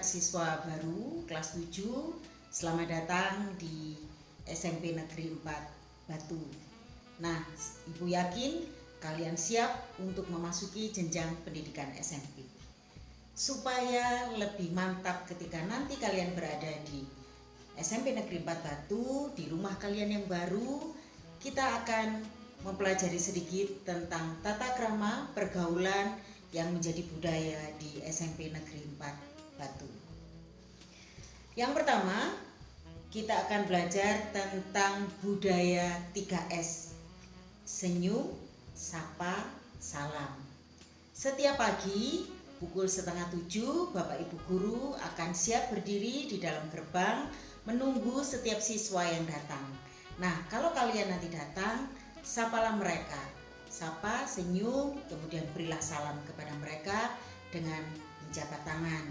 anak-anak siswa baru kelas 7, selamat datang di SMP Negeri 4 Batu. Nah, Ibu yakin kalian siap untuk memasuki jenjang pendidikan SMP. Supaya lebih mantap ketika nanti kalian berada di SMP Negeri 4 Batu, di rumah kalian yang baru, kita akan mempelajari sedikit tentang tata krama pergaulan yang menjadi budaya di SMP Negeri 4 Batu. Yang pertama, kita akan belajar tentang budaya 3S. Senyum, sapa, salam. Setiap pagi pukul 6:30 Bapak Ibu guru akan siap berdiri di dalam gerbang menunggu setiap siswa yang datang. Nah, kalau kalian nanti datang, sapalah mereka. Sapa, senyum, kemudian berilah salam kepada mereka dengan menjabat tangan.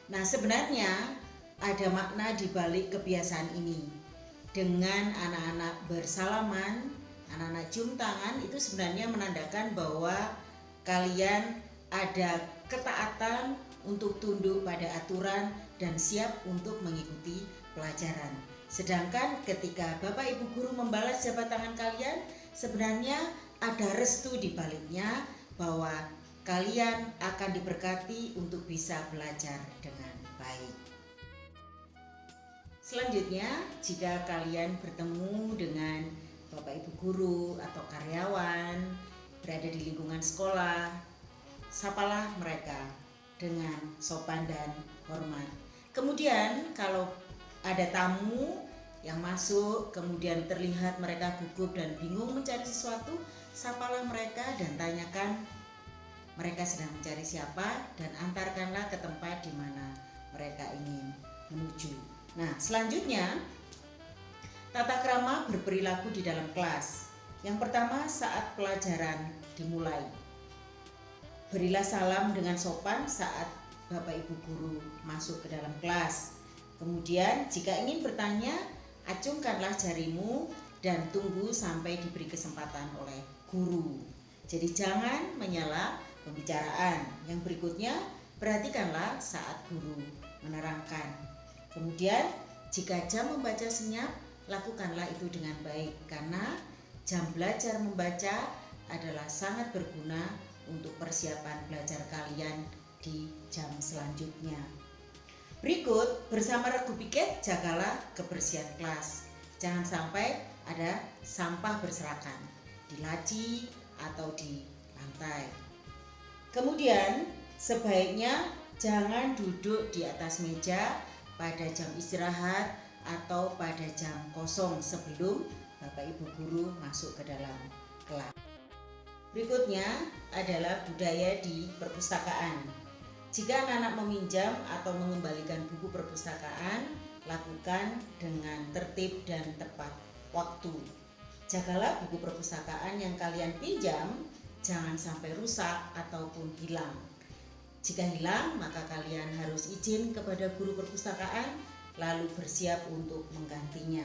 Nah, sebenarnya ada makna di balik kebiasaan ini. Dengan anak-anak bersalaman, anak-anak cium tangan, itu sebenarnya menandakan bahwa kalian ada ketaatan untuk tunduk pada aturan dan siap untuk mengikuti pelajaran. Sedangkan ketika Bapak Ibu guru membalas jabat tangan kalian, sebenarnya ada restu di baliknya bahwa kalian akan diberkati untuk bisa belajar dengan baik. Selanjutnya, jika kalian bertemu dengan Bapak Ibu guru atau karyawan berada di lingkungan sekolah, sapalah mereka dengan sopan dan hormat. Kemudian kalau ada tamu yang masuk, kemudian terlihat mereka gugup dan bingung mencari sesuatu, sapalah mereka dan tanyakan mereka sedang mencari siapa dan antarkanlah ke tempat di mana mereka ingin menuju. Nah, selanjutnya tata krama berperilaku di dalam kelas. Yang pertama, saat pelajaran dimulai, berilah salam dengan sopan saat Bapak Ibu guru masuk ke dalam kelas. Kemudian jika ingin bertanya, acungkanlah jarimu dan tunggu sampai diberi kesempatan oleh guru. Jadi jangan menyela pembicaraan. Yang berikutnya, perhatikanlah saat guru menerangkan. Kemudian jika jam membaca senyap, lakukanlah itu dengan baik karena jam belajar membaca adalah sangat berguna untuk persiapan belajar kalian di jam selanjutnya. Berikut, bersama regu piket jagalah kebersihan kelas. Jangan sampai ada sampah berserakan di laci atau di lantai. Kemudian, sebaiknya jangan duduk di atas meja pada jam istirahat atau pada jam kosong sebelum Bapak Ibu guru masuk ke dalam kelas. Berikutnya adalah budaya di perpustakaan. Jika anak-anak meminjam atau mengembalikan buku perpustakaan, lakukan dengan tertib dan tepat waktu. Jagalah buku perpustakaan yang kalian pinjam, jangan sampai rusak ataupun hilang. Jika hilang, maka kalian harus izin kepada guru perpustakaan, lalu bersiap untuk menggantinya.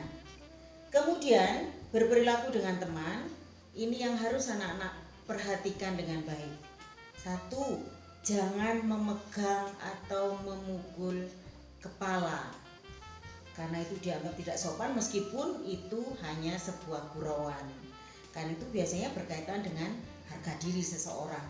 Kemudian, berperilaku dengan teman, ini yang harus anak-anak perhatikan dengan baik. 1. Jangan memegang atau memukul kepala, karena itu dianggap tidak sopan meskipun itu hanya sebuah gurauan. Karena itu biasanya berkaitan dengan harga diri seseorang.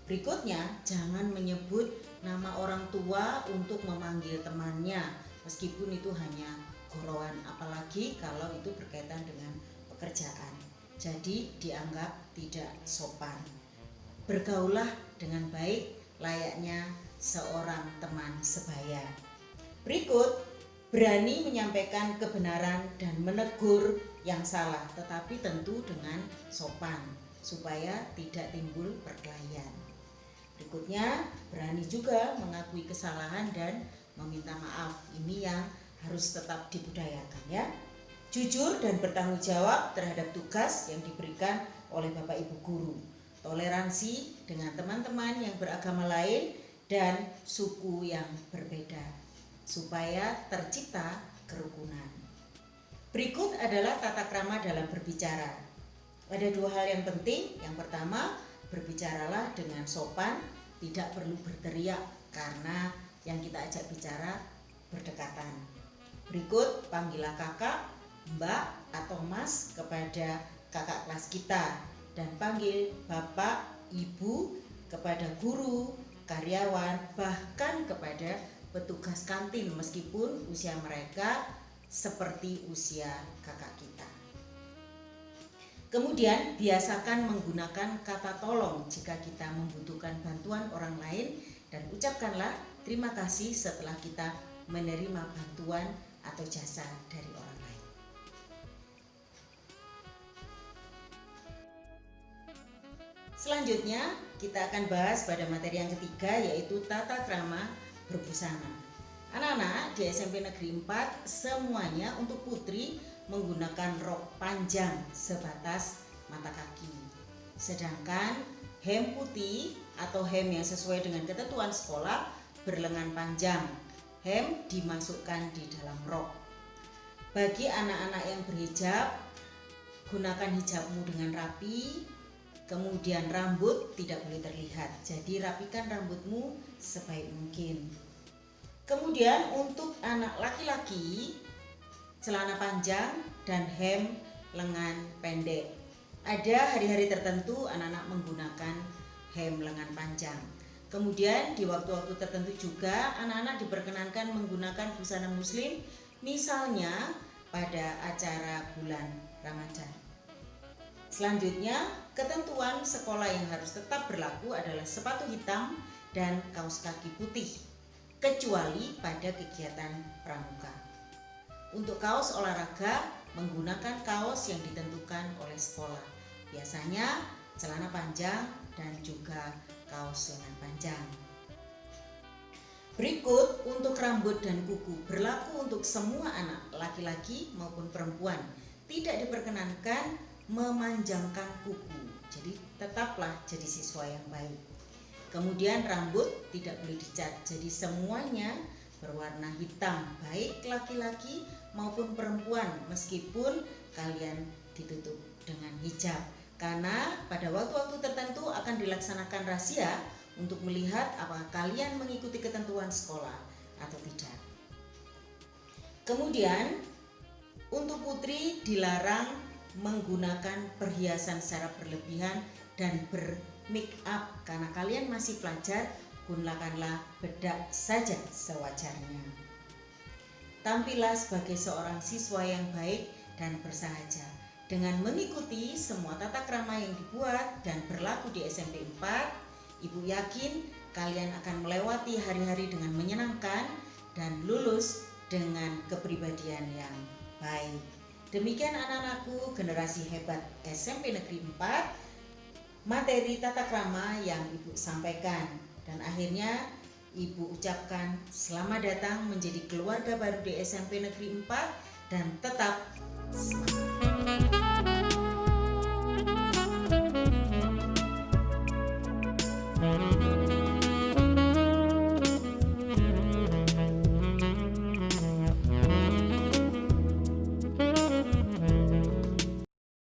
Berikutnya, jangan menyebut nama orang tua untuk memanggil temannya meskipun itu hanya gurauan, apalagi kalau itu berkaitan dengan pekerjaan. Jadi dianggap tidak sopan. Bergaullah dengan baik layaknya seorang teman sebaya. Berikut, berani menyampaikan kebenaran dan menegur yang salah, tetapi tentu dengan sopan supaya tidak timbul perkelahian. Berikutnya, berani juga mengakui kesalahan dan meminta maaf. Ini yang harus tetap dibudayakan ya. Jujur dan bertanggung jawab terhadap tugas yang diberikan oleh Bapak Ibu guru. Toleransi dengan teman-teman yang beragama lain dan suku yang berbeda supaya tercipta kerukunan. Berikut adalah tata krama dalam berbicara. Ada 2 hal yang penting. Yang pertama, berbicaralah dengan sopan, tidak perlu berteriak karena yang kita ajak bicara berdekatan. Berikut panggillah kakak, mbak, atau mas kepada kakak kelas kita, dan panggil bapak, ibu kepada guru, karyawan, bahkan kepada petugas kantin meskipun usia mereka seperti usia kakak kita. Kemudian biasakan menggunakan kata tolong jika kita membutuhkan bantuan orang lain, dan ucapkanlah terima kasih setelah kita menerima bantuan atau jasa dari orang lain. Selanjutnya kita akan bahas pada materi yang ketiga, yaitu tata krama berbusana. Anak-anak di SMP Negeri 4 semuanya untuk putri menggunakan rok panjang sebatas mata kaki. Sedangkan hem putih atau hem yang sesuai dengan ketentuan sekolah berlengan panjang. Hem dimasukkan di dalam rok. Bagi anak-anak yang berhijab, gunakan hijabmu dengan rapi. Kemudian rambut tidak boleh terlihat, jadi rapikan rambutmu sebaik mungkin. Kemudian untuk anak laki-laki, celana panjang dan hem lengan pendek. Ada hari-hari tertentu anak-anak menggunakan hem lengan panjang. Kemudian di waktu-waktu tertentu juga anak-anak diperkenankan menggunakan busana muslim, misalnya pada acara bulan Ramadan. Selanjutnya, ketentuan sekolah yang harus tetap berlaku adalah sepatu hitam dan kaos kaki putih, kecuali pada kegiatan pramuka. Untuk kaos olahraga, menggunakan kaos yang ditentukan oleh sekolah. Biasanya celana panjang dan juga kaos lengan panjang. Berikut untuk rambut dan kuku, berlaku untuk semua anak laki-laki maupun perempuan. Tidak diperkenankan memanjangkan kuku, jadi tetaplah jadi siswa yang baik. Kemudian rambut tidak boleh dicat, jadi semuanya berwarna hitam, baik laki-laki maupun perempuan, meskipun kalian ditutup dengan hijab, karena pada waktu-waktu tertentu akan dilaksanakan razia untuk melihat apakah kalian mengikuti ketentuan sekolah atau tidak. Kemudian untuk putri dilarang menggunakan perhiasan secara berlebihan dan bermake up, karena kalian masih pelajar, gunakanlah bedak saja sewajarnya. Tampillah sebagai seorang siswa yang baik dan bersahaja dengan mengikuti semua tata krama yang dibuat dan berlaku di SMP 4. Ibu yakin kalian akan melewati hari-hari dengan menyenangkan dan lulus dengan kepribadian yang baik. Demikian anak-anakku, generasi hebat SMP Negeri 4, materi tata krama yang Ibu sampaikan. Dan akhirnya Ibu ucapkan selamat datang menjadi keluarga baru di SMP Negeri 4 dan tetap semangat.